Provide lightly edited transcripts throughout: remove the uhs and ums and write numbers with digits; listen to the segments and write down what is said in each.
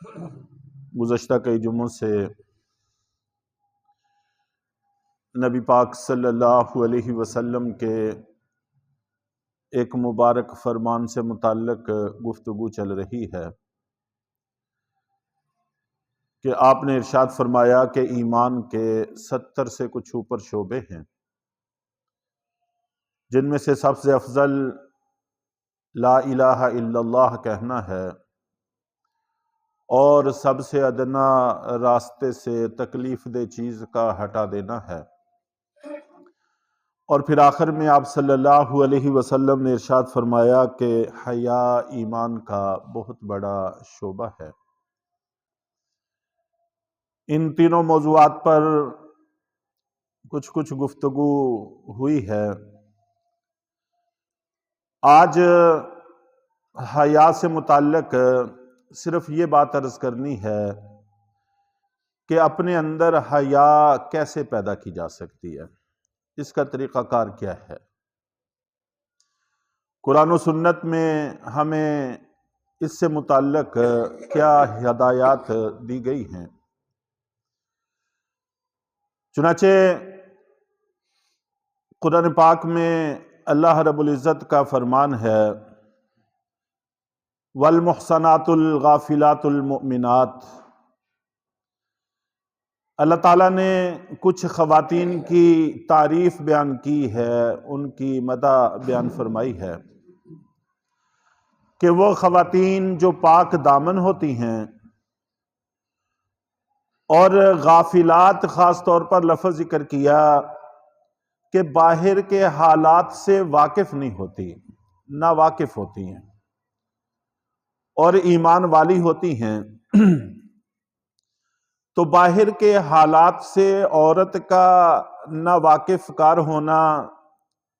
گزشتہ کئی جمعوں سے نبی پاک صلی اللہ علیہ وسلم کے ایک مبارک فرمان سے متعلق گفتگو چل رہی ہے کہ آپ نے ارشاد فرمایا کہ ایمان کے 70 سے کچھ اوپر شعبے ہیں، جن میں سے سب سے افضل لا الہ الا اللہ کہنا ہے، اور سب سے ادنا راستے سے تکلیف دہ چیز کا ہٹا دینا ہے۔ اور پھر آخر میں آپ صلی اللہ علیہ وسلم نے ارشاد فرمایا کہ حیا ایمان کا بہت بڑا شعبہ ہے۔ ان تینوں موضوعات پر کچھ گفتگو ہوئی ہے۔ آج حیا سے متعلق صرف یہ بات عرض کرنی ہے کہ اپنے اندر حیا کیسے پیدا کی جا سکتی ہے، اس کا طریقہ کار کیا ہے۔ قرآن و سنت میں ہمیں اس سے متعلق کیا ہدایات دی گئی ہیں۔ چنانچہ قرآن پاک میں اللہ رب العزت کا فرمان ہے والمحصنات الغافلات المؤمنات۔ اللہ تعالیٰ نے کچھ خواتین کی تعریف بیان کی ہے، ان کی مدح بیان فرمائی ہے کہ وہ خواتین جو پاک دامن ہوتی ہیں، اور غافلات خاص طور پر لفظ ذکر کیا کہ باہر کے حالات سے واقف نہیں ہوتی، نا واقف ہوتی ہیں اور ایمان والی ہوتی ہیں۔ تو باہر کے حالات سے عورت کا نا واقف کار ہونا،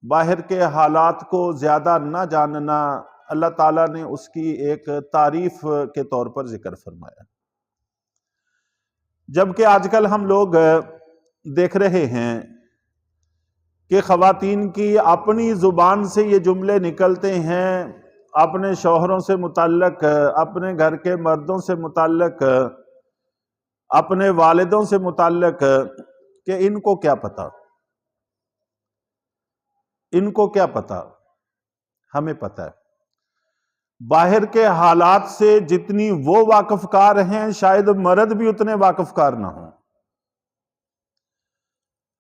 باہر کے حالات کو زیادہ نہ جاننا، اللہ تعالیٰ نے اس کی ایک تعریف کے طور پر ذکر فرمایا۔ جبکہ آج کل ہم لوگ دیکھ رہے ہیں کہ خواتین کی اپنی زبان سے یہ جملے نکلتے ہیں اپنے شوہروں سے متعلق، اپنے گھر کے مردوں سے متعلق، اپنے والدوں سے متعلق کہ ان کو کیا پتا، ان کو کیا پتا، ہمیں پتا ہے۔ باہر کے حالات سے جتنی وہ واقف کار ہیں، شاید مرد بھی اتنے واقف کار نہ ہوں۔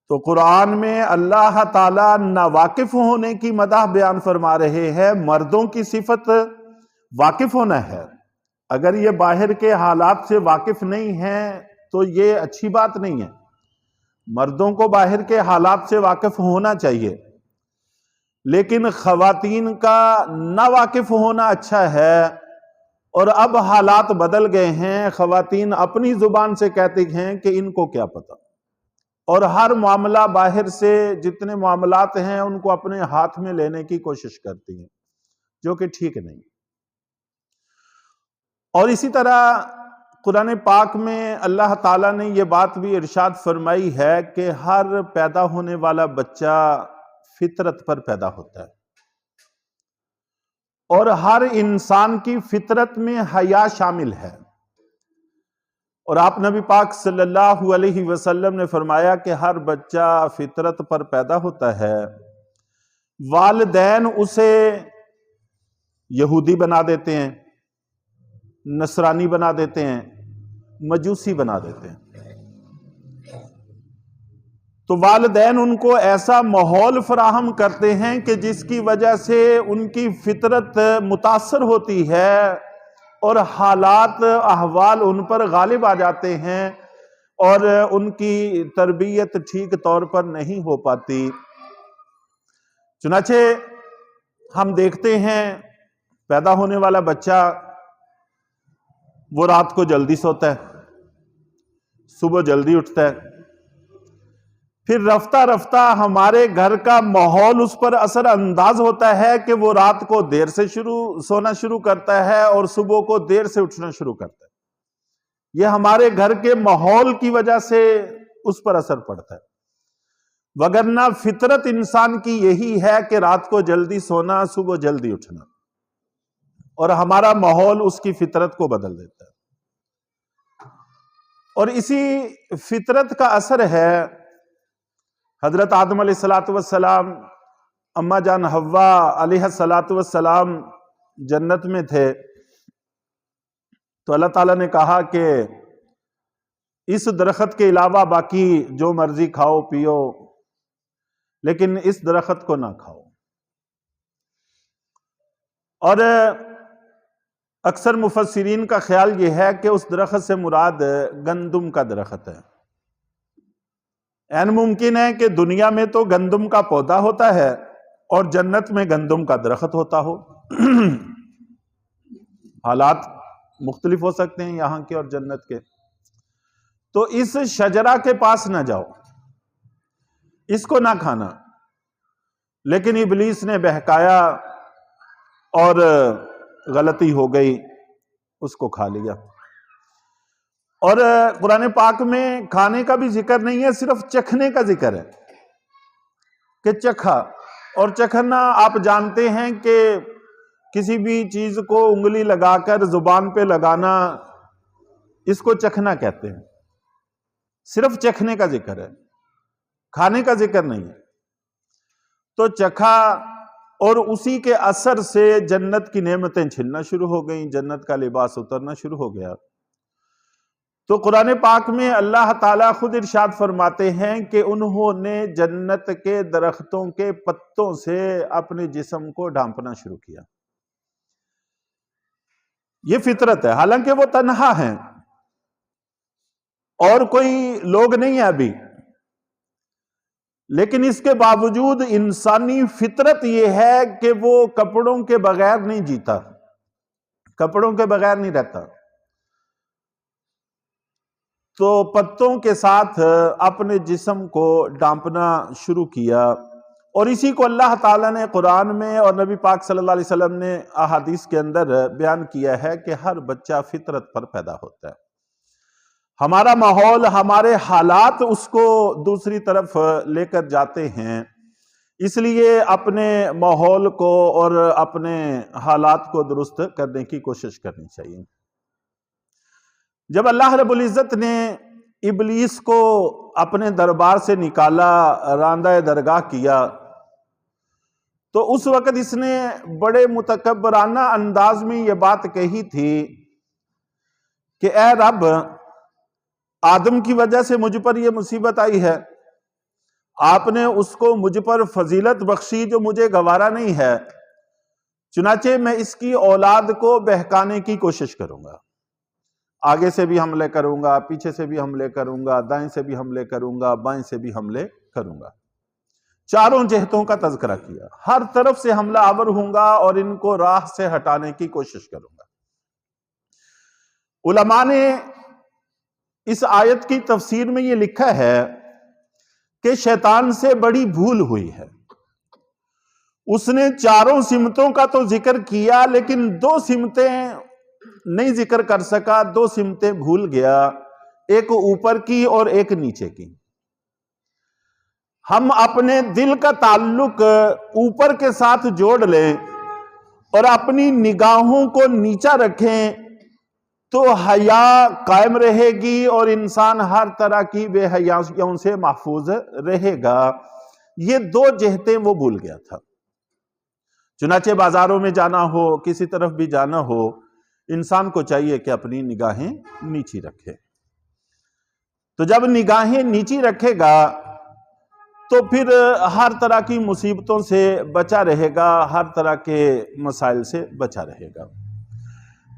تو قرآن میں اللہ تعالیٰ ناواقف ہونے کی مدح بیان فرما رہے ہیں۔ مردوں کی صفت واقف ہونا ہے۔ اگر یہ باہر کے حالات سے واقف نہیں ہیں تو یہ اچھی بات نہیں ہے۔ مردوں کو باہر کے حالات سے واقف ہونا چاہیے، لیکن خواتین کا نا واقف ہونا اچھا ہے۔ اور اب حالات بدل گئے ہیں، خواتین اپنی زبان سے کہتی ہیں کہ ان کو کیا پتا، اور ہر معاملہ باہر سے جتنے معاملات ہیں ان کو اپنے ہاتھ میں لینے کی کوشش کرتی ہیں، جو کہ ٹھیک نہیں۔ اور اسی طرح قرآن پاک میں اللہ تعالیٰ نے یہ بات بھی ارشاد فرمائی ہے کہ ہر پیدا ہونے والا بچہ فطرت پر پیدا ہوتا ہے، اور ہر انسان کی فطرت میں حیا شامل ہے۔ اور آپ نبی پاک صلی اللہ علیہ وسلم نے فرمایا کہ ہر بچہ فطرت پر پیدا ہوتا ہے، والدین اسے یہودی بنا دیتے ہیں، نصرانی بنا دیتے ہیں، مجوسی بنا دیتے ہیں۔ تو والدین ان کو ایسا ماحول فراہم کرتے ہیں کہ جس کی وجہ سے ان کی فطرت متاثر ہوتی ہے، اور حالات احوال ان پر غالب آ جاتے ہیں، اور ان کی تربیت ٹھیک طور پر نہیں ہو پاتی۔ چنانچہ ہم دیکھتے ہیں پیدا ہونے والا بچہ وہ رات کو جلدی سوتا ہے، صبح جلدی اٹھتا ہے، پھر رفتہ رفتہ ہمارے گھر کا ماحول اس پر اثر انداز ہوتا ہے کہ وہ رات کو دیر سے سونا شروع کرتا ہے اور صبح کو دیر سے اٹھنا شروع کرتا ہے۔ یہ ہمارے گھر کے ماحول کی وجہ سے اس پر اثر پڑتا ہے، وگرنہ فطرت انسان کی یہی ہے کہ رات کو جلدی سونا، صبح جلدی اٹھنا، اور ہمارا ماحول اس کی فطرت کو بدل دیتا ہے۔ اور اسی فطرت کا اثر ہے، حضرت آدم علیہ الصلوۃ والسلام، اما جان حوا علیہ الصلوۃ والسلام جنت میں تھے، تو اللہ تعالیٰ نے کہا کہ اس درخت کے علاوہ باقی جو مرضی کھاؤ پیو، لیکن اس درخت کو نہ کھاؤ۔ اور اکثر مفسرین کا خیال یہ ہے کہ اس درخت سے مراد گندم کا درخت ہے۔ این ممکن ہے کہ دنیا میں تو گندم کا پودا ہوتا ہے اور جنت میں گندم کا درخت ہوتا ہو۔ حالات مختلف ہو سکتے ہیں یہاں کے اور جنت کے۔ تو اس شجرہ کے پاس نہ جاؤ، اس کو نہ کھانا، لیکن ابلیس نے بہکایا اور غلطی ہو گئی، اس کو کھا لیا۔ اور قرآن پاک میں کھانے کا بھی ذکر نہیں ہے، صرف چکھنے کا ذکر ہے کہ چکھا۔ اور چکھنا آپ جانتے ہیں کہ کسی بھی چیز کو انگلی لگا کر زبان پہ لگانا، اس کو چکھنا کہتے ہیں۔ صرف چکھنے کا ذکر ہے، کھانے کا ذکر نہیں ہے۔ تو چکھا، اور اسی کے اثر سے جنت کی نعمتیں چھننا شروع ہو گئیں، جنت کا لباس اترنا شروع ہو گیا۔ تو قرآن پاک میں اللہ تعالیٰ خود ارشاد فرماتے ہیں کہ انہوں نے جنت کے درختوں کے پتوں سے اپنے جسم کو ڈھانپنا شروع کیا۔ یہ فطرت ہے، حالانکہ وہ تنہا ہیں اور کوئی لوگ نہیں ہے ابھی، لیکن اس کے باوجود انسانی فطرت یہ ہے کہ وہ کپڑوں کے بغیر نہیں جیتا، کپڑوں کے بغیر نہیں رہتا۔ تو پتوں کے ساتھ اپنے جسم کو ڈانپنا شروع کیا، اور اسی کو اللہ تعالیٰ نے قرآن میں اور نبی پاک صلی اللہ علیہ وسلم نے احادیث کے اندر بیان کیا ہے کہ ہر بچہ فطرت پر پیدا ہوتا ہے۔ ہمارا ماحول، ہمارے حالات اس کو دوسری طرف لے کر جاتے ہیں، اس لیے اپنے ماحول کو اور اپنے حالات کو درست کرنے کی کوشش کرنی چاہیے۔ جب اللہ رب العزت نے ابلیس کو اپنے دربار سے نکالا، راندہ درگاہ کیا، تو اس وقت اس نے بڑے متکبرانہ انداز میں یہ بات کہی تھی کہ اے رب، آدم کی وجہ سے مجھ پر یہ مصیبت آئی ہے، آپ نے اس کو مجھ پر فضیلت بخشی جو مجھے گوارا نہیں ہے، چنانچہ میں اس کی اولاد کو بہکانے کی کوشش کروں گا، آگے سے بھی حملے کروں گا، پیچھے سے بھی حملے کروں گا، دائیں سے بھی حملے کروں گا، بائیں سے بھی حملے کروں گا۔ چاروں جہتوں کا تذکرہ کیا، ہر طرف سے حملہ آور ہوں گا اور ان کو راہ سے ہٹانے کی کوشش کروں گا۔ علماء نے اس آیت کی تفسیر میں یہ لکھا ہے کہ شیطان سے بڑی بھول ہوئی ہے، اس نے چاروں سمتوں کا تو ذکر کیا لیکن دو سمتیں نہیں ذکر کر سکا، دو سمتیں بھول گیا، ایک اوپر کی اور ایک نیچے کی۔ ہم اپنے دل کا تعلق اوپر کے ساتھ جوڑ لیں اور اپنی نگاہوں کو نیچا رکھیں تو حیا قائم رہے گی اور انسان ہر طرح کی بے حیائیوں سے محفوظ رہے گا۔ یہ دو جہتیں وہ بھول گیا تھا۔ چنانچہ بازاروں میں جانا ہو، کسی طرف بھی جانا ہو، انسان کو چاہیے کہ اپنی نگاہیں نیچی رکھے۔ تو جب نگاہیں نیچی رکھے گا تو پھر ہر طرح کی مصیبتوں سے بچا رہے گا، ہر طرح کے مسائل سے بچا رہے گا۔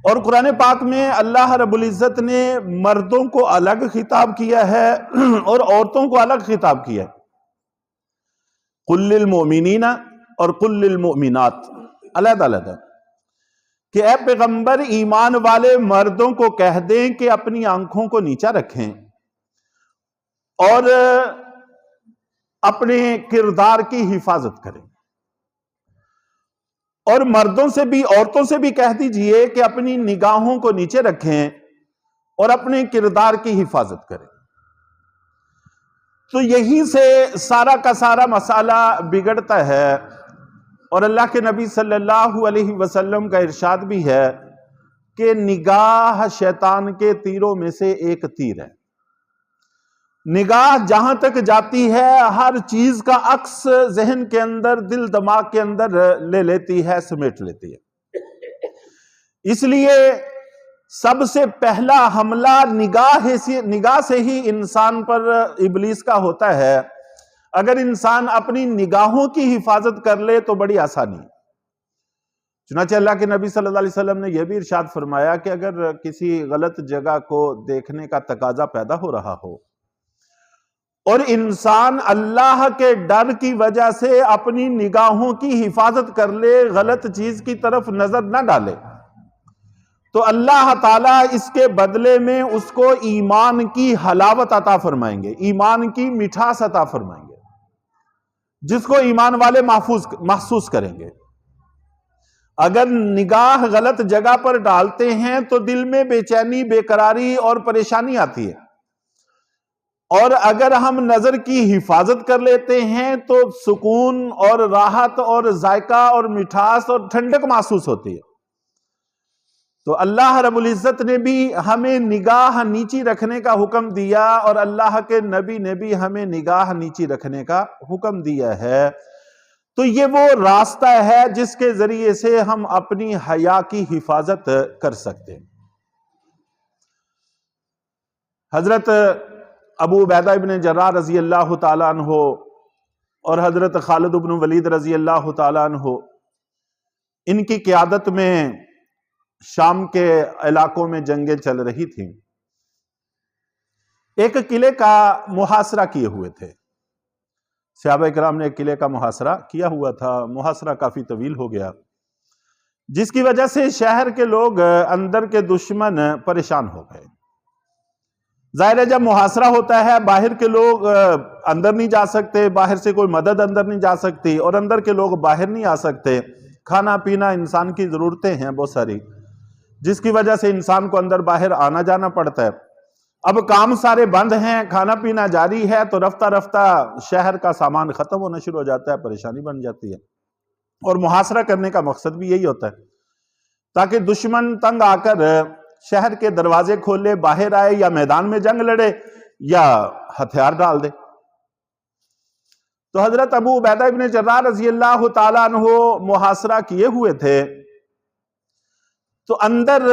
اور قرآن پاک میں اللہ رب العزت نے مردوں کو الگ خطاب کیا ہے اور عورتوں کو الگ خطاب کیا ہے۔ قل للمؤمنین اور قل للمؤمنات، علیحدہ علیحدہ، کہ اے پیغمبر ایمان والے مردوں کو کہہ دیں کہ اپنی آنکھوں کو نیچا رکھیں اور اپنے کردار کی حفاظت کریں، اور مردوں سے بھی، عورتوں سے بھی کہہ دیجئے کہ اپنی نگاہوں کو نیچے رکھیں اور اپنے کردار کی حفاظت کریں۔ تو یہی سے سارا کا سارا مسئلہ بگڑتا ہے، اور اللہ کے نبی صلی اللہ علیہ وسلم کا ارشاد بھی ہے کہ نگاہ شیطان کے تیروں میں سے ایک تیر ہے۔ نگاہ جہاں تک جاتی ہے ہر چیز کا عکس ذہن کے اندر، دل دماغ کے اندر لے لیتی ہے، سمیٹ لیتی ہے۔ اس لیے سب سے پہلا حملہ نگاہ سے ہی انسان پر ابلیس کا ہوتا ہے۔ اگر انسان اپنی نگاہوں کی حفاظت کر لے تو بڑی آسانی۔ چنانچہ اللہ کے نبی صلی اللہ علیہ وسلم نے یہ بھی ارشاد فرمایا کہ اگر کسی غلط جگہ کو دیکھنے کا تقاضا پیدا ہو رہا ہو اور انسان اللہ کے ڈر کی وجہ سے اپنی نگاہوں کی حفاظت کر لے، غلط چیز کی طرف نظر نہ ڈالے، تو اللہ تعالیٰ اس کے بدلے میں اس کو ایمان کی حلاوت عطا فرمائیں گے، ایمان کی مٹھاس عطا فرمائیں گے، جس کو ایمان والے محسوس کریں گے۔ اگر نگاہ غلط جگہ پر ڈالتے ہیں تو دل میں بے چینی، بے قراری اور پریشانی آتی ہے، اور اگر ہم نظر کی حفاظت کر لیتے ہیں تو سکون اور راحت اور ذائقہ اور مٹھاس اور ٹھنڈک محسوس ہوتی ہے۔ تو اللہ رب العزت نے بھی ہمیں نگاہ نیچی رکھنے کا حکم دیا، اور اللہ کے نبی نے بھی ہمیں نگاہ نیچی رکھنے کا حکم دیا ہے۔ تو یہ وہ راستہ ہے جس کے ذریعے سے ہم اپنی حیا کی حفاظت کر سکتے ہیں۔ حضرت ابو عبیدہ ابن جراح رضی اللہ تعالیٰ عنہ اور حضرت خالد ابن ولید رضی اللہ تعالیٰ عنہ، ان کی قیادت میں شام کے علاقوں میں جنگیں چل رہی تھیں۔ ایک قلعے کا محاصرہ کیے ہوئے تھے، صحابہ کرام نے ایک قلعے کا محاصرہ کیا ہوا تھا، محاصرہ کافی طویل ہو گیا، جس کی وجہ سے شہر کے لوگ، اندر کے دشمن پریشان ہو گئے۔ ظاہر ہے جب محاصرہ ہوتا ہے باہر کے لوگ اندر نہیں جا سکتے، باہر سے کوئی مدد اندر نہیں جا سکتی، اور اندر کے لوگ باہر نہیں آ سکتے۔ کھانا پینا انسان کی ضرورتیں ہیں بہت ساری، جس کی وجہ سے انسان کو اندر باہر آنا جانا پڑتا ہے۔ اب کام سارے بند ہیں، کھانا پینا جاری ہے، تو رفتہ رفتہ شہر کا سامان ختم ہونا شروع ہو جاتا ہے، پریشانی بن جاتی ہے۔ اور محاصرہ کرنے کا مقصد بھی یہی ہوتا ہے تاکہ دشمن تنگ آ کر شہر کے دروازے کھولے، باہر آئے، یا میدان میں جنگ لڑے یا ہتھیار ڈال دے۔ تو حضرت ابو عبیدہ ابن جراح رضی اللہ تعالیٰ عنہ محاصرہ کیے ہوئے تھے، تو اندر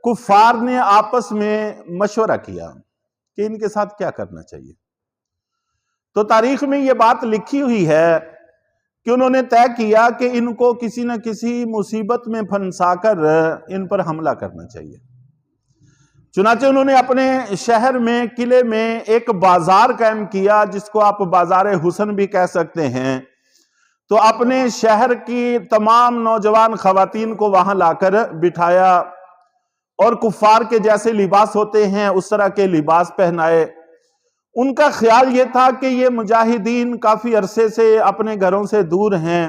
کفار نے آپس میں مشورہ کیا کہ ان کے ساتھ کیا کرنا چاہیے۔ تو تاریخ میں یہ بات لکھی ہوئی ہے کہ انہوں نے طے کیا کہ ان کو کسی نہ کسی مصیبت میں پھنسا کر ان پر حملہ کرنا چاہیے۔ چنانچہ انہوں نے اپنے شہر میں، قلعے میں ایک بازار قائم کیا، جس کو آپ بازار حسن بھی کہہ سکتے ہیں۔ تو اپنے شہر کی تمام نوجوان خواتین کو وہاں لا کر بٹھایا، اور کفار کے جیسے لباس ہوتے ہیں اس طرح کے لباس پہنائے۔ ان کا خیال یہ تھا کہ یہ مجاہدین کافی عرصے سے اپنے گھروں سے دور ہیں،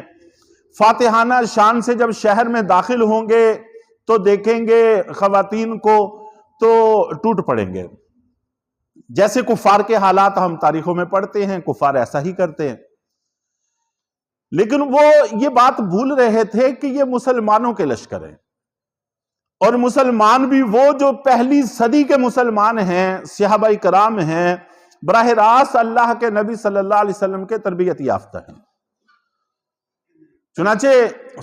فاتحانہ شان سے جب شہر میں داخل ہوں گے تو دیکھیں گے خواتین کو تو ٹوٹ پڑیں گے۔ جیسے کفار کے حالات ہم تاریخوں میں پڑھتے ہیں، کفار ایسا ہی کرتے ہیں۔ لیکن وہ یہ بات بھول رہے تھے کہ یہ مسلمانوں کے لشکر ہیں، اور مسلمان بھی وہ جو پہلی صدی کے مسلمان ہیں، صحابہ کرام ہیں، براہ راست اللہ کے نبی صلی اللہ علیہ وسلم کے تربیت یافتہ ہیں۔ چنانچہ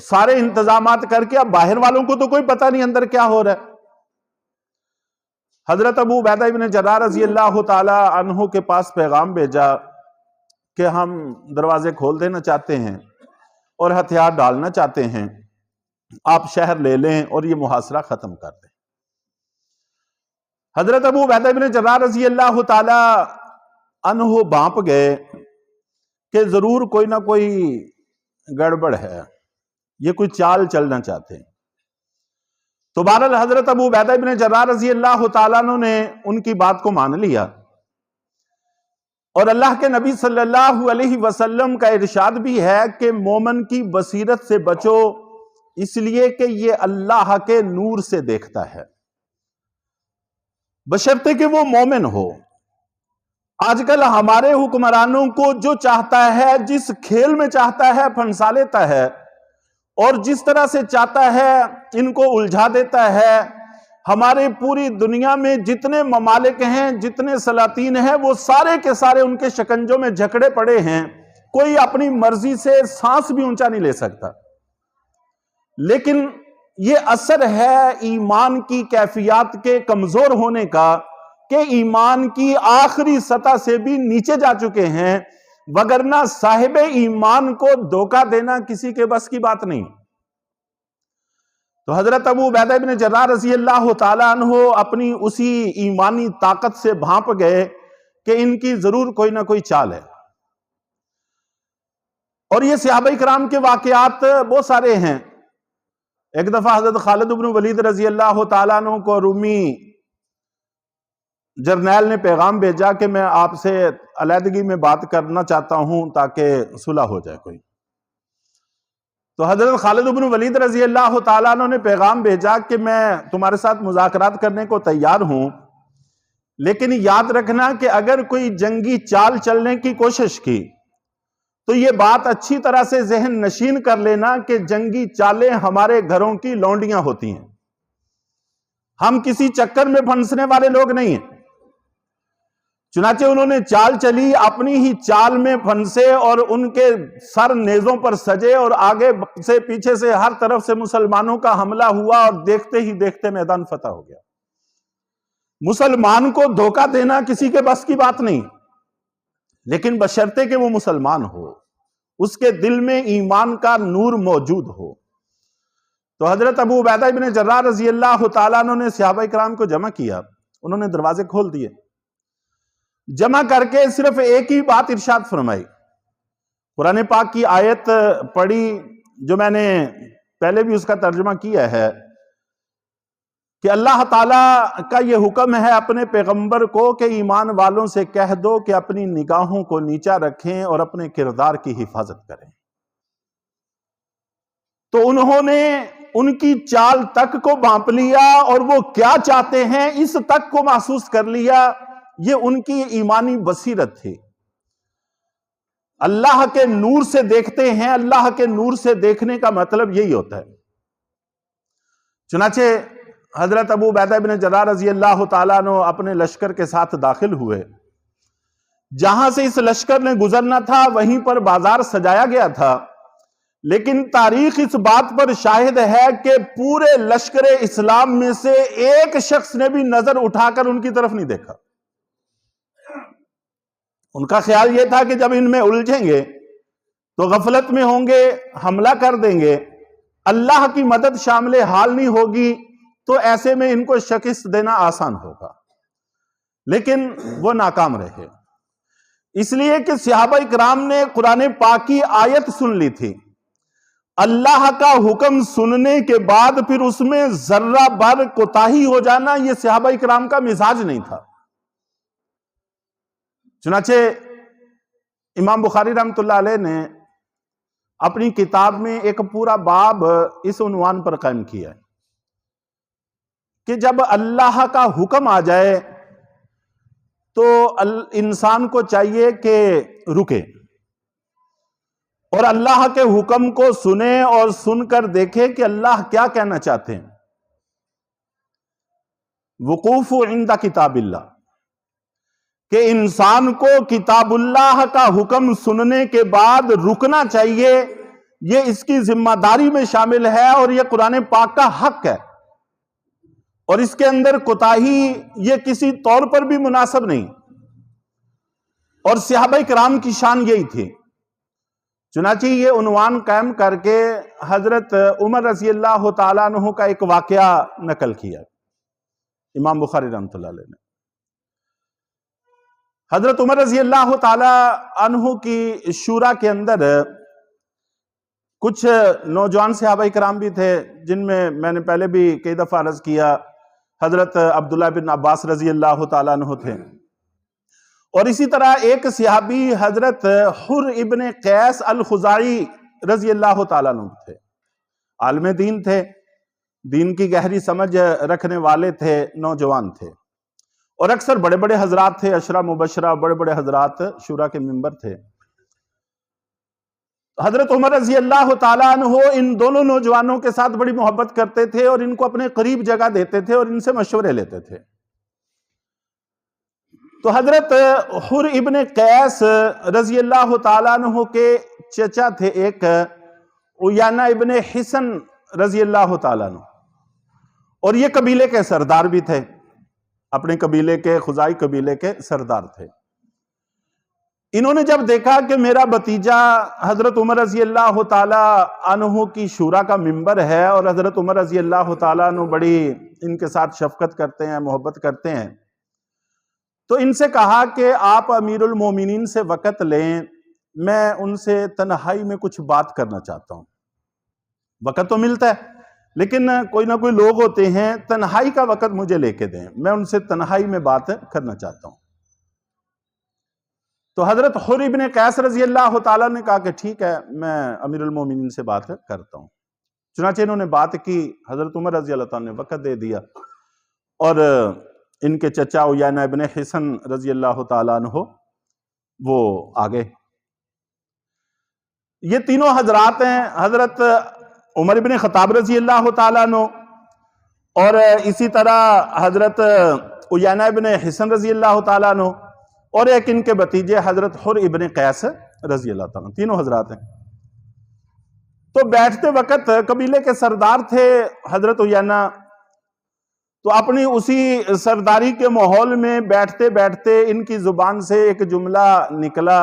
سارے انتظامات کر کے اب باہر والوں کو تو کوئی پتہ نہیں اندر کیا ہو رہا ہے۔ حضرت ابو عبیدہ ابن جراح رضی اللہ تعالی عنہ کے پاس پیغام بھیجا کہ ہم دروازے کھول دینا چاہتے ہیں اور ہتھیار ڈالنا چاہتے ہیں، آپ شہر لے لیں اور یہ محاصرہ ختم کر دیں۔ حضرت ابو عبیدہ ابن جراح رضی اللہ تعالی عنہ بانپ گئے کہ ضرور کوئی نہ کوئی گڑبڑ ہے، یہ کوئی چال چلنا چاہتے ہیں۔ تو بہرحال حضرت ابو عبیدہ ابن جراح رضی اللہ تعالیٰ عنہ نے ان کی بات کو مان لیا، اور اللہ کے نبی صلی اللہ علیہ وسلم کا ارشاد بھی ہے کہ مومن کی بصیرت سے بچو، اس لیے کہ یہ اللہ کے نور سے دیکھتا ہے، بشرطے کہ وہ مومن ہو۔ آج کل ہمارے حکمرانوں کو جو چاہتا ہے، جس کھیل میں چاہتا ہے پھنسا لیتا ہے، اور جس طرح سے چاہتا ہے ان کو الجھا دیتا ہے۔ ہمارے پوری دنیا میں جتنے ممالک ہیں، جتنے سلاطین ہیں، وہ سارے کے سارے ان کے شکنجوں میں جکڑے پڑے ہیں. کوئی اپنی مرضی سے سانس بھی اونچا نہیں لے سکتا. لیکن یہ اثر ہے ایمان کی کیفیات کے کمزور ہونے کا کہ ایمان کی آخری سطح سے بھی نیچے جا چکے ہیں، وگرنہ صاحب ایمان کو دھوکہ دینا کسی کے بس کی بات نہیں. تو حضرت ابو عبیدہ بن جراح رضی اللہ تعالیٰ عنہ اپنی اسی ایمانی طاقت سے بھانپ گئے کہ ان کی ضرور کوئی نہ کوئی چال ہے. اور یہ صحابہ کرام کے واقعات بہت سارے ہیں. ایک دفعہ حضرت خالد بن ولید رضی اللہ تعالیٰ عنہ کو رومی جرنیل نے پیغام بھیجا کہ میں آپ سے علیحدگی میں بات کرنا چاہتا ہوں تاکہ صلح ہو جائے کوئی. تو حضرت خالد بن ولید رضی اللہ تعالیٰ عنہ نے پیغام بھیجا کہ میں تمہارے ساتھ مذاکرات کرنے کو تیار ہوں، لیکن یاد رکھنا کہ اگر کوئی جنگی چال چلنے کی کوشش کی تو یہ بات اچھی طرح سے ذہن نشین کر لینا کہ جنگی چالیں ہمارے گھروں کی لونڈیاں ہوتی ہیں. ہم کسی چکر میں پھنسنے والے لوگ نہیں ہیں. چنانچہ انہوں نے چال چلی، اپنی ہی چال میں پھنسے اور ان کے سر نیزوں پر سجے اور آگے سے پیچھے سے ہر طرف سے مسلمانوں کا حملہ ہوا اور دیکھتے ہی دیکھتے میدان فتح ہو گیا. مسلمان کو دھوکہ دینا کسی کے بس کی بات نہیں، لیکن بشرطے کہ وہ مسلمان ہو، اس کے دل میں ایمان کا نور موجود ہو. تو حضرت ابو عبیدہ بن جراح رضی اللہ تعالیٰ عنہ نے صحابہ کرام کو جمع کیا. انہوں نے دروازے کھول دیے. جمع کر کے صرف ایک ہی بات ارشاد فرمائی. قرآن پاک کی آیت پڑھی جو میں نے پہلے بھی اس کا ترجمہ کیا ہے کہ اللہ تعالیٰ کا یہ حکم ہے اپنے پیغمبر کو کہ ایمان والوں سے کہہ دو کہ اپنی نگاہوں کو نیچا رکھیں اور اپنے کردار کی حفاظت کریں. تو انہوں نے ان کی چال تک کو بھانپ لیا اور وہ کیا چاہتے ہیں اس تک کو محسوس کر لیا. یہ ان کی ایمانی بصیرت تھی. اللہ کے نور سے دیکھتے ہیں. اللہ کے نور سے دیکھنے کا مطلب یہی ہوتا ہے. چنانچہ حضرت ابو عبیدہ بن جراح رضی اللہ تعالیٰ عنہ اپنے لشکر کے ساتھ داخل ہوئے. جہاں سے اس لشکر نے گزرنا تھا وہیں پر بازار سجایا گیا تھا، لیکن تاریخ اس بات پر شاہد ہے کہ پورے لشکر اسلام میں سے ایک شخص نے بھی نظر اٹھا کر ان کی طرف نہیں دیکھا. ان کا خیال یہ تھا کہ جب ان میں الجھیں گے تو غفلت میں ہوں گے، حملہ کر دیں گے، اللہ کی مدد شامل حال نہیں ہوگی تو ایسے میں ان کو شکست دینا آسان ہوگا. لیکن وہ ناکام رہے، اس لیے کہ صحابہ کرام نے قرآن پاک کی آیت سن لی تھی. اللہ کا حکم سننے کے بعد پھر اس میں ذرہ بر کوتاہی ہو جانا یہ صحابہ کرام کا مزاج نہیں تھا. چنانچہ امام بخاری رحمۃ اللہ علیہ نے اپنی کتاب میں ایک پورا باب اس عنوان پر قائم کیا ہے کہ جب اللہ کا حکم آ جائے تو انسان کو چاہیے کہ رکے اور اللہ کے حکم کو سنے اور سن کر دیکھے کہ اللہ کیا کہنا چاہتے ہیں. وقوف عند کتاب اللہ، کہ انسان کو کتاب اللہ کا حکم سننے کے بعد رکنا چاہیے. یہ اس کی ذمہ داری میں شامل ہے اور یہ قرآن پاک کا حق ہے، اور اس کے اندر کوتاہی یہ کسی طور پر بھی مناسب نہیں. اور صحابہ کرام کی شان یہی تھی. چنانچہ یہ عنوان قائم کر کے حضرت عمر رضی اللہ تعالیٰ عنہ کا ایک واقعہ نقل کیا امام بخاری رحمۃ اللہ علیہ نے. حضرت عمر رضی اللہ تعالیٰ عنہ کی شورا کے اندر کچھ نوجوان صحابہ کرام بھی تھے جن میں نے پہلے بھی کئی دفعہ عرض کیا حضرت عبداللہ بن عباس رضی اللہ تعالیٰ عنہ تھے، اور اسی طرح ایک صحابی حضرت حر ابن قیس الخزاعی رضی اللہ تعالیٰ عنہ تھے. عالم دین تھے، دین کی گہری سمجھ رکھنے والے تھے، نوجوان تھے، اور اکثر بڑے بڑے حضرات تھے، عشرہ مبشرہ بڑے بڑے حضرات شورا کے ممبر تھے. حضرت عمر رضی اللہ تعالیٰ عنہ ان دونوں نوجوانوں کے ساتھ بڑی محبت کرتے تھے اور ان کو اپنے قریب جگہ دیتے تھے اور ان سے مشورے لیتے تھے۔ تو حضرت حر ابن قیس رضی اللہ تعالیٰ عنہ کے چچا تھے ایک عیینہ ابن حصن رضی اللہ تعالیٰ عنہ، اور یہ قبیلے کے سردار بھی تھے، اپنے قبیلے کے خزائی قبیلے کے سردار تھے۔ انہوں نے جب دیکھا کہ میرا بھتیجا حضرت عمر رضی اللہ تعالیٰ عنہ کی شورا کا ممبر ہے اور حضرت عمر رضی اللہ تعالیٰ عنہ بڑی ان کے ساتھ شفقت کرتے ہیں، محبت کرتے ہیں، تو ان سے کہا کہ آپ امیر المومنین سے وقت لیں، میں ان سے تنہائی میں کچھ بات کرنا چاہتا ہوں۔ وقت تو ملتا ہے لیکن کوئی نہ کوئی لوگ ہوتے ہیں، تنہائی کا وقت مجھے لے کے دیں، میں ان سے تنہائی میں بات کرنا چاہتا ہوں۔ تو حضرت حر ابن قیس رضی اللہ تعالیٰ نے کہا کہ ٹھیک ہے، میں امیر المومنین سے بات کرتا ہوں۔ چنانچہ انہوں نے بات کی، حضرت عمر رضی اللہ تعالیٰ نے وقت دے دیا اور ان کے چچا عیینہ ابن حصن رضی اللہ تعالیٰ عنہ وہ آگے۔ یہ تینوں حضرات ہیں، حضرت عمر ابن خطاب رضی اللہ تعالیٰ عنہ اور اسی طرح حضرت عیینہ ابن حصن رضی اللہ تعالیٰ عنہ اور ایک ان کے بھتیجے حضرت حر ابن قیس رضی اللہ تعالیٰ عنہ، تینوں حضرات ہیں۔ تو بیٹھتے وقت قبیلے کے سردار تھے حضرت عیینہ، تو اپنی اسی سرداری کے ماحول میں بیٹھتے بیٹھتے ان کی زبان سے ایک جملہ نکلا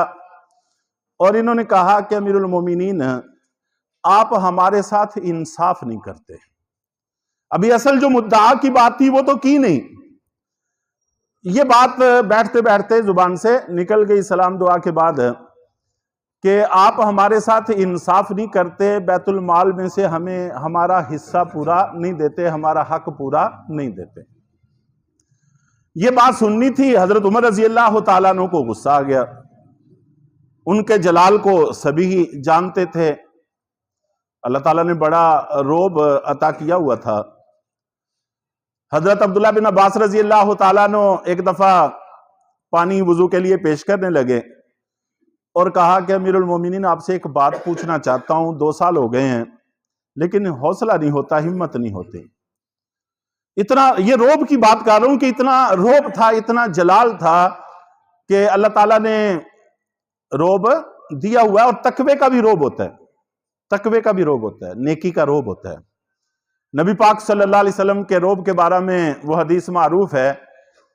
اور انہوں نے کہا کہ امیر المومنین آپ ہمارے ساتھ انصاف نہیں کرتے۔ ابھی اصل جو مدعا کی بات تھی وہ تو کی نہیں، یہ بات بیٹھتے بیٹھتے زبان سے نکل گئی سلام دعا کے بعد کہ آپ ہمارے ساتھ انصاف نہیں کرتے، بیت المال میں سے ہمیں ہمارا حصہ پورا نہیں دیتے، ہمارا حق پورا نہیں دیتے۔ یہ بات سننی تھی، حضرت عمر رضی اللہ تعالیٰ عنہ کو غصہ آ گیا۔ ان کے جلال کو سبھی جانتے تھے، اللہ تعالیٰ نے بڑا رعب عطا کیا ہوا تھا۔ حضرت عبداللہ بن عباس رضی اللہ تعالیٰ عنہ ایک دفعہ پانی وضو کے لیے پیش کرنے لگے اور کہا کہ امیر المومنین آپ سے ایک بات پوچھنا چاہتا ہوں، 2 سال ہو گئے ہیں لیکن حوصلہ نہیں ہوتا، ہمت نہیں ہوتی۔ اتنا یہ رعب کی بات کر رہا ہوں کہ اتنا رعب تھا، اتنا جلال تھا کہ اللہ تعالیٰ نے رعب دیا ہوا ہے، اور تقوی کا بھی رعب ہوتا ہے، تقوی کا بھی رعب ہوتا ہے، نیکی کا رعب ہوتا ہے۔ نبی پاک صلی اللہ علیہ وسلم کے رعب کے بارے میں وہ حدیث معروف ہے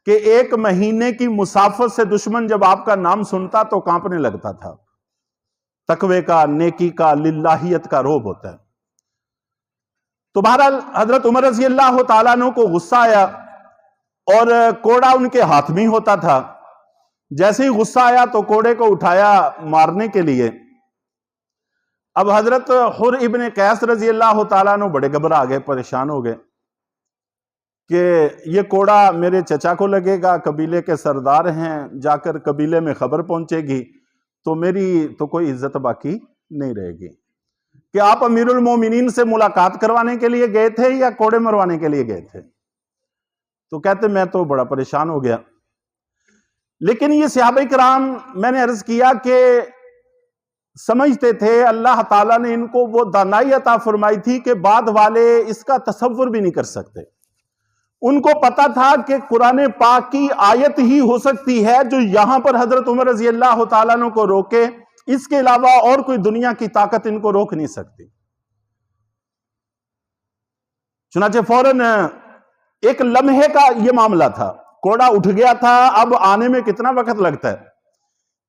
کہ 1 مہینے کی مسافت سے دشمن جب آپ کا نام سنتا تو کانپنے لگتا تھا۔ تقوی کا، نیکی کا، للہیت کا رعب ہوتا ہے۔ تو بہرحال حضرت عمر رضی اللہ تعالیٰ عنہ کو غصہ آیا اور کوڑا ان کے ہاتھ میں ہوتا تھا۔ جیسے ہی غصہ آیا تو کوڑے کو اٹھایا مارنے کے لیے۔ اب حضرت حر ابن قیس رضی اللہ تعالیٰ عنہ بڑے گھبرا گئے، پریشان ہو گئے کہ یہ کوڑا میرے چچا کو لگے گا، قبیلے کے سردار ہیں، جا کر قبیلے میں خبر پہنچے گی تو میری تو کوئی عزت باقی نہیں رہے گی۔ کہ آپ امیر المومنین سے ملاقات کروانے کے لیے گئے تھے یا کوڑے مروانے کے لیے گئے تھے؟ تو کہتے میں تو بڑا پریشان ہو گیا۔ لیکن یہ صحابہ کرام، میں نے عرض کیا کہ سمجھتے تھے اللہ تعالیٰ نے ان کو وہ دانائی عطا فرمائی تھی کہ بعد والے اس کا تصور بھی نہیں کر سکتے۔ ان کو پتا تھا کہ قرآن پاک کی آیت ہی ہو سکتی ہے جو یہاں پر حضرت عمر رضی اللہ تعالیٰ عنہ کو روکے، اس کے علاوہ اور کوئی دنیا کی طاقت ان کو روک نہیں سکتی۔ چنانچہ فوراً ایک لمحے کا یہ معاملہ تھا، کوڑا اٹھ گیا تھا، اب آنے میں کتنا وقت لگتا ہے۔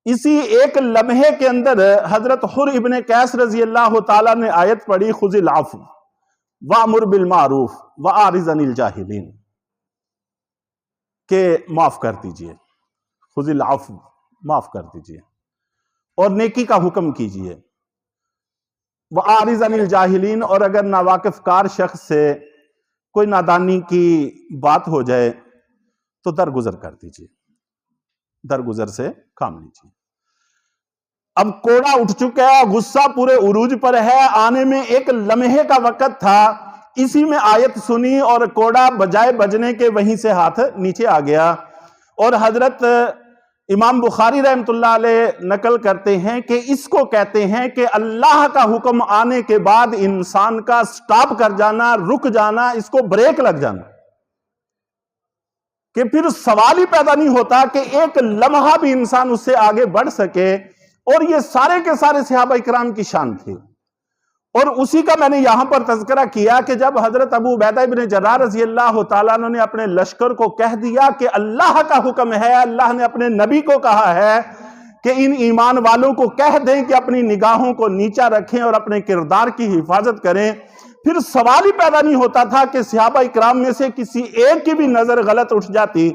اسی ایک لمحے کے اندر حضرت حر ابن قیس رضی اللہ تعالیٰ نے آیت پڑھی، خذ العفو وامر بالمعروف واعرض عن الجاہلین، کہ معاف کر دیجئے، خذ العفو، معاف کر دیجئے اور نیکی کا حکم کیجئے، واعرض عن الجاہلین، اور اگر ناواقف کار شخص سے کوئی نادانی کی بات ہو جائے تو درگزر کر دیجئے، درگزر سے کام لیجئے۔ اب کوڑا اٹھ چکا ہے، غصہ پورے عروج پر ہے، آنے میں ایک لمحے کا وقت تھا، اسی میں آیت سنی اور کوڑا بجائے بجنے کے وہیں سے ہاتھ نیچے آ گیا، اور حضرت امام بخاری رحمۃ اللہ علیہ نقل کرتے ہیں کہ اس کو کہتے ہیں کہ اللہ کا حکم آنے کے بعد انسان کا سٹاپ کر جانا، رک جانا، اس کو بریک لگ جانا، کہ پھر سوال ہی پیدا نہیں ہوتا کہ ایک لمحہ بھی انسان اس سے آگے بڑھ سکے۔ اور یہ سارے کے سارے صحابہ اکرام کی شان تھی، اور اسی کا میں نے یہاں پر تذکرہ کیا کہ جب حضرت ابو عبیدہ بن جراح رضی اللہ تعالیٰ عنہ نے اپنے لشکر کو کہہ دیا کہ اللہ کا حکم ہے، اللہ نے اپنے نبی کو کہا ہے کہ ان ایمان والوں کو کہہ دیں کہ اپنی نگاہوں کو نیچا رکھیں اور اپنے کردار کی حفاظت کریں، پھر سوال ہی پیدا نہیں ہوتا تھا کہ صحابہ اکرام میں سے کسی ایک کی بھی نظر غلط اٹھ جاتی۔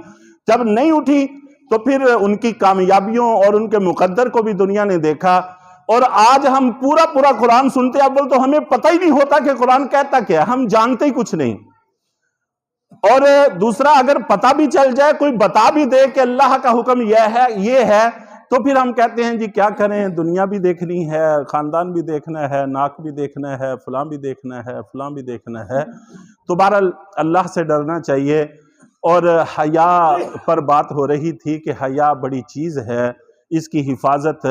جب نہیں اٹھی تو پھر ان کی کامیابیوں اور ان کے مقدر کو بھی دنیا نے دیکھا۔ اور آج ہم پورا قرآن سنتے، اول تو ہمیں پتہ ہی نہیں ہوتا کہ قرآن کہتا کیا ہے، ہم جانتے ہی کچھ نہیں، اور دوسرا اگر پتہ بھی چل جائے، کوئی بتا بھی دے کہ اللہ کا حکم یہ ہے تو پھر ہم کہتے ہیں جی کیا کریں، دنیا بھی دیکھنی ہے، خاندان بھی دیکھنا ہے، ناک بھی دیکھنا ہے، فلاں بھی دیکھنا ہے، فلاں بھی دیکھنا ہے۔ تو بہرحال اللہ سے ڈرنا چاہیے۔ اور حیا پر بات ہو رہی تھی کہ حیا بڑی چیز ہے، اس کی حفاظت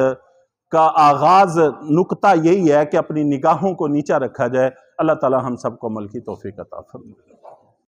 کا آغاز نقطہ یہی ہے کہ اپنی نگاہوں کو نیچا رکھا جائے۔ اللہ تعالی ہم سب کو عمل کی توفیق عطا فرمائے۔